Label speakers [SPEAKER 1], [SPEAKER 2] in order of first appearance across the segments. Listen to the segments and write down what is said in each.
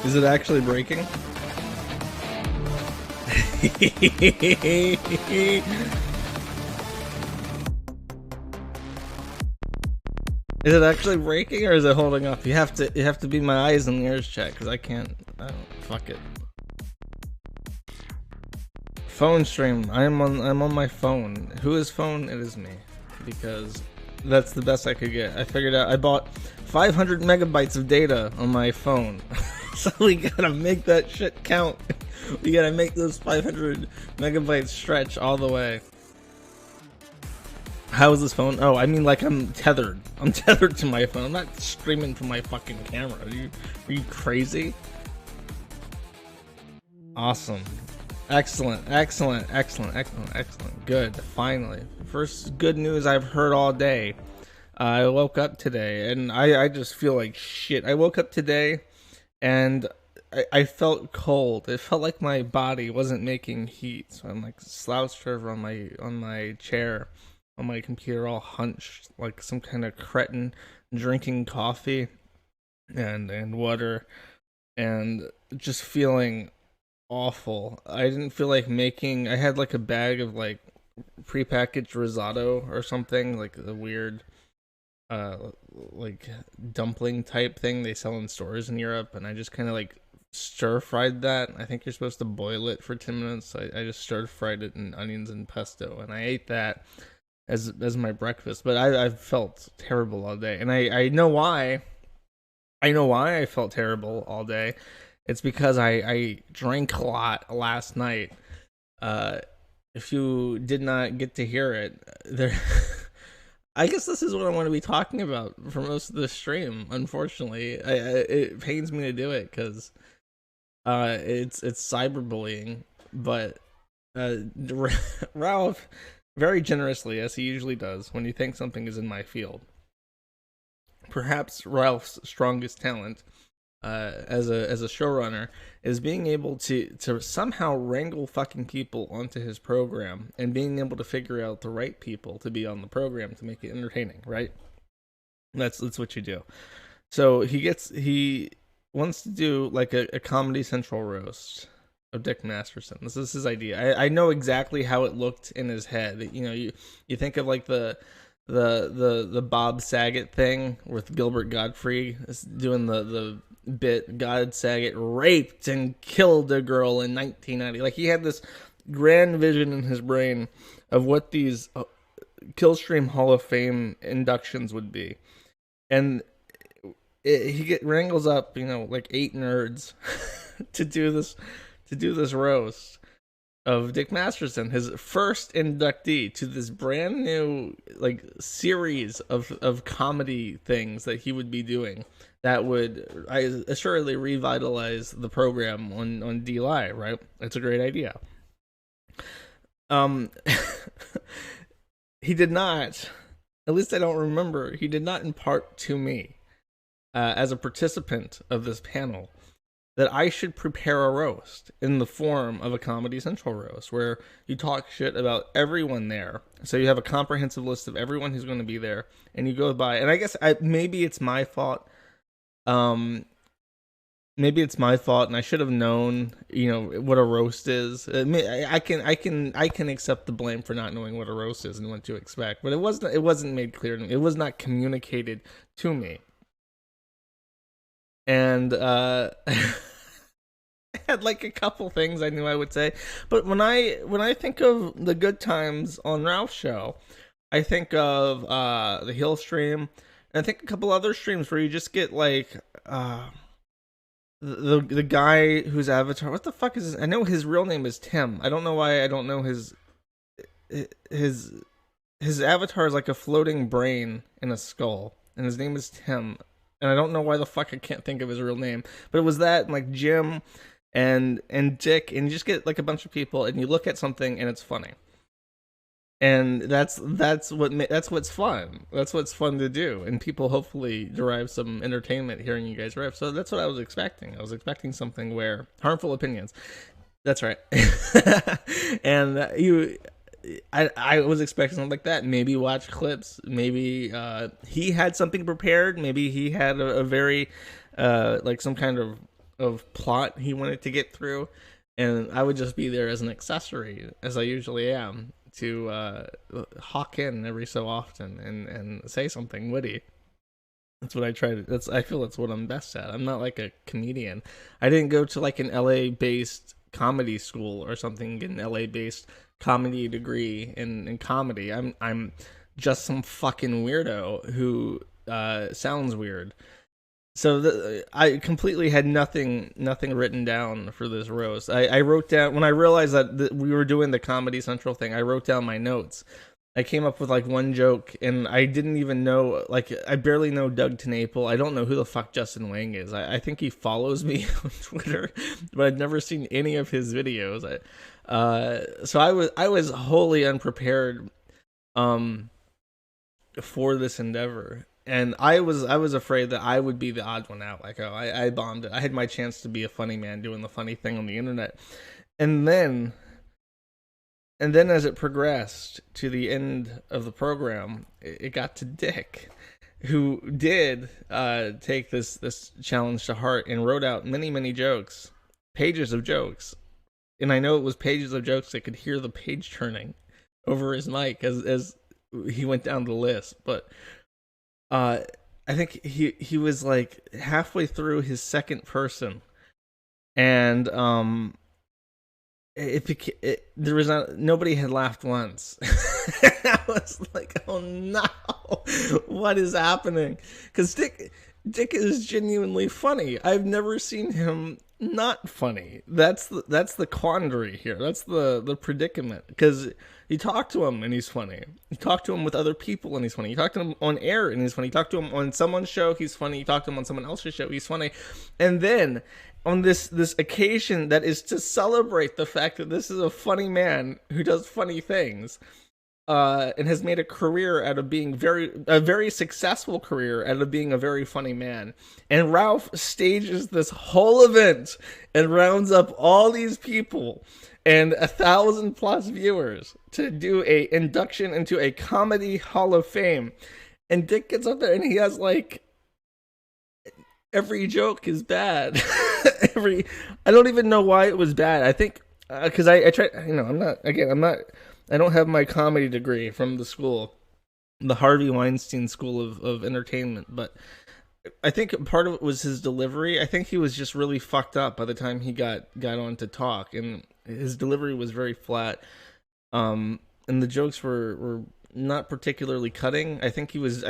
[SPEAKER 1] Is it actually breaking? Is it actually breaking or is it holding up? You have to be my eyes and ears check because I don't fuck it. Phone stream. I'm on my phone. Whose phone? It is me. Because that's the best I could get. I figured out I bought 500 megabytes of data on my phone. So we gotta make that shit count. We gotta make those 500 megabytes stretch all the way. How is this phone? Oh, I mean, like, I'm tethered. I'm tethered to my phone. I'm not streaming from my fucking camera. Are you crazy? Awesome. Excellent. Good. Finally. First good news I've heard all day. I woke up today and I just feel like shit. I woke up today and I felt cold. It felt like my body wasn't making heat. So I'm like slouched over on my chair, on my computer, all hunched like some kind of cretin, drinking coffee and water and just feeling awful. I didn't feel like making. I had like a bag of like prepackaged risotto or something, like the weird like dumpling type thing they sell in stores in Europe, and I just kind of like stir fried that. I think you're supposed to boil it for 10 minutes. I just stir fried it in onions and pesto, and I ate that as my breakfast. But I felt terrible all day, and I know why. I know why I felt terrible all day. It's because I drank a lot last night. If you did not get to hear it, there. I guess this is what I want to be talking about for most of the stream. Unfortunately, it pains me to do it because it's cyberbullying. But Ralph, very generously, as he usually does when he thinks something is in my field, perhaps Ralph's strongest talent as a showrunner is being able to somehow wrangle fucking people onto his program and being able to figure out the right people to be on the program to make it entertaining, right? That's what you do. So he wants to do like a Comedy Central roast of Dick Masterson. This is his idea. I know exactly how it looked in his head. You know, you think of like the Bob Saget thing with Gilbert Gottfried doing the bit. God Saget raped and killed a girl in 1990. Like, he had this grand vision in his brain of what these Killstream Hall of Fame inductions would be, and he wrangles up, you know, like 8 nerds to do this roast of Dick Masterson, his first inductee to this brand new like series of comedy things that he would be doing that would assuredly revitalize the program on D Live, right? It's a great idea. He did not, at least I don't remember, he did not impart to me as a participant of this panel that I should prepare a roast in the form of a Comedy Central roast where you talk shit about everyone there. So you have a comprehensive list of everyone who's going to be there, and you go by. And I guess maybe it's my fault. Maybe it's my fault, and I should have known, you know, what a roast is. I can accept the blame for not knowing what a roast is and what to expect, but it wasn't made clear to me. It was not communicated to me. And I had like a couple things I knew I would say, but when I think of the good times on Ralph's show, I think of the Killstream, and I think a couple other streams where you just get like the guy whose avatar. What the fuck is his? I know his real name is Tim. I don't know why I don't know his avatar is like a floating brain in a skull, and his name is Tim. And I don't know why the fuck I can't think of his real name, but it was that, and like Jim and Dick, and you just get like a bunch of people, and you look at something, and it's funny, and that's what's fun. That's what's fun to do, and people hopefully derive some entertainment hearing you guys rap. So that's what I was expecting. I was expecting something where harmful opinions. That's right, and I was expecting something like that. Maybe watch clips. Maybe he had something prepared. Maybe he had a very like some kind of of plot he wanted to get through, and I would just be there as an accessory, as I usually am, to hawk in every so often and say something witty. That's what I try to. I feel that's what I'm best at. I'm not like a comedian. I didn't go to like an LA based comedy school or something, get an LA based comedy degree in comedy. I'm just some fucking weirdo who sounds weird. So I completely had nothing written down for this roast. I wrote down when I realized that we were doing the Comedy Central thing. I wrote down my notes. I came up with like one joke, and I didn't even know, like, I barely know Doug TenNapel. I don't know who the fuck Justin Wang is. I think he follows me on Twitter, but I've never seen any of his videos. So I was wholly unprepared for this endeavor. And I was afraid that I would be the odd one out. Like, oh, I bombed it. I had my chance to be a funny man doing the funny thing on the internet. And then as it progressed to the end of the program, it got to Dick, who did take this challenge to heart and wrote out many jokes, pages of jokes. And I know it was pages of jokes. I could hear the page turning over his mic as he went down the list. But I think he was like halfway through his second person, and there was nobody had laughed once. I was like, oh no, what is happening? Because Dick is genuinely funny. I've never seen him not funny. That's the quandary here. That's the predicament. Because you talk to him and he's funny. You talk to him with other people and he's funny. You talk to him on air and he's funny. You talk to him on someone's show, he's funny. You talk to him on someone else's show, he's funny. And then on this occasion that is to celebrate the fact that this is a funny man who does funny things, and has made a career out of being a very successful career out of being a very funny man. And Ralph stages this whole event and rounds up all these people and 1,000+ viewers to do a induction into a comedy hall of fame. And Dick gets up there and he has like, every joke is bad. I don't even know why it was bad. I think because I tried, I don't have my comedy degree from the school, the Harvey Weinstein School of Entertainment, but I think part of it was his delivery. I think he was just really fucked up by the time he got on to talk, and his delivery was very flat. And the jokes were not particularly cutting. I think it was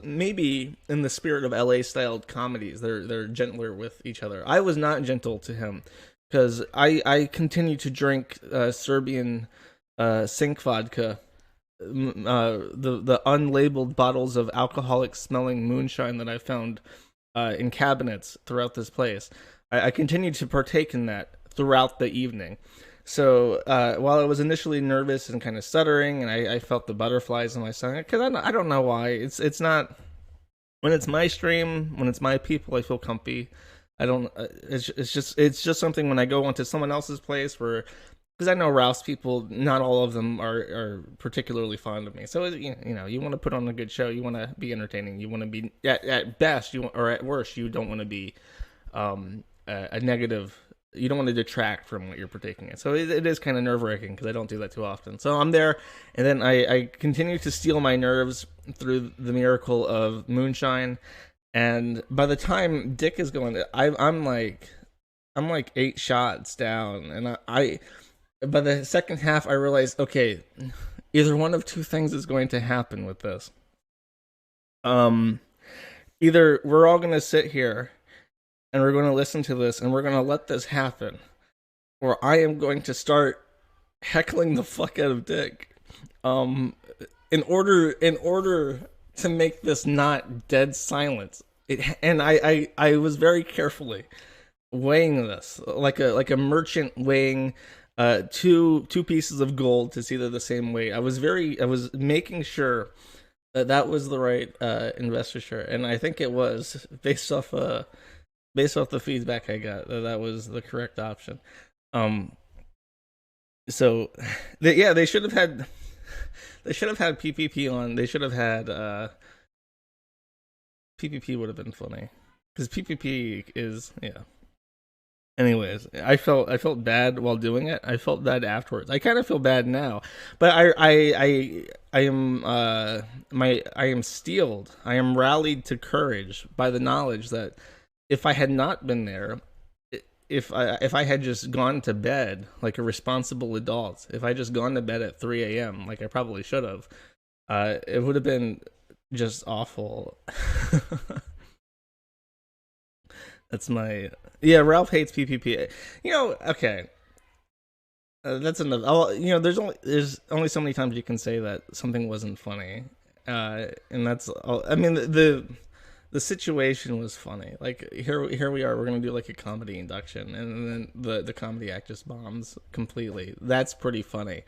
[SPEAKER 1] maybe in the spirit of LA styled comedies. They're gentler with each other. I was not gentle to him because I continue to drink Serbian sink vodka, the unlabeled bottles of alcoholic smelling moonshine that I found in cabinets throughout this place. I continue to partake in that throughout the evening. So while I was initially nervous and kind of stuttering, and I felt the butterflies in my stomach, because I don't know why. It's not, when it's my stream, when it's my people, I feel comfy. I don't. It's just something when I go onto someone else's place where, because I know Ralph's people, not all of them are particularly fond of me. So you want to put on a good show, you want to be entertaining, you want to be at best, or at worst, you don't want to be a negative. You don't want to detract from what you're partaking in. So it is kind of nerve-wracking because I don't do that too often. So I'm there, and then I continue to steel my nerves through the miracle of moonshine. And by the time Dick is going, I'm like 8 shots down, and I by the second half I realized, okay, either one of two things is going to happen with this. Either we're all going to sit here and we're going to listen to this, and we're going to let this happen, or I am going to start heckling the fuck out of Dick, in order to make this not dead silence. And I was very carefully weighing this, like a merchant weighing two pieces of gold to see they're the same weight. I was making sure that was the right investiture, and I think it was based off the feedback I got, that was the correct option. So they should have had PPP on. They should have had PPP would have been funny, because PPP is Anyways, I felt bad while doing it. I felt bad afterwards. I kind of feel bad now, but I am I am steeled. I am rallied to courage by the knowledge that if I had not been there, if I had just gone to bed like a responsible adult, if I just gone to bed at 3 a.m. like I probably should have, it would have been just awful. That's my yeah. Ralph hates PPP. Okay, that's enough. There's only so many times you can say that something wasn't funny, and that's all. I mean the situation was funny. Like here we are. We're gonna do like a comedy induction, and then the comedy act just bombs completely. That's pretty funny.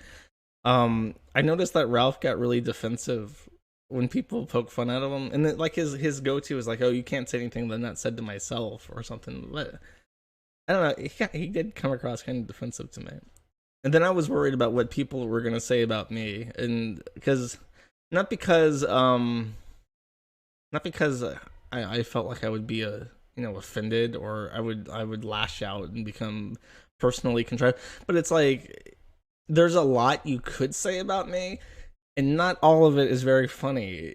[SPEAKER 1] I noticed that Ralph got really defensive when people poke fun out of him, and then, like his go to is like, "Oh, you can't say anything that I'm not said to myself" or something. But I don't know. He did come across kind of defensive to me, and then I was worried about what people were gonna say about me, and because not because not because I felt like I would be offended, or I would lash out and become personally contrite, but it's like there's a lot you could say about me, and not all of it is very funny.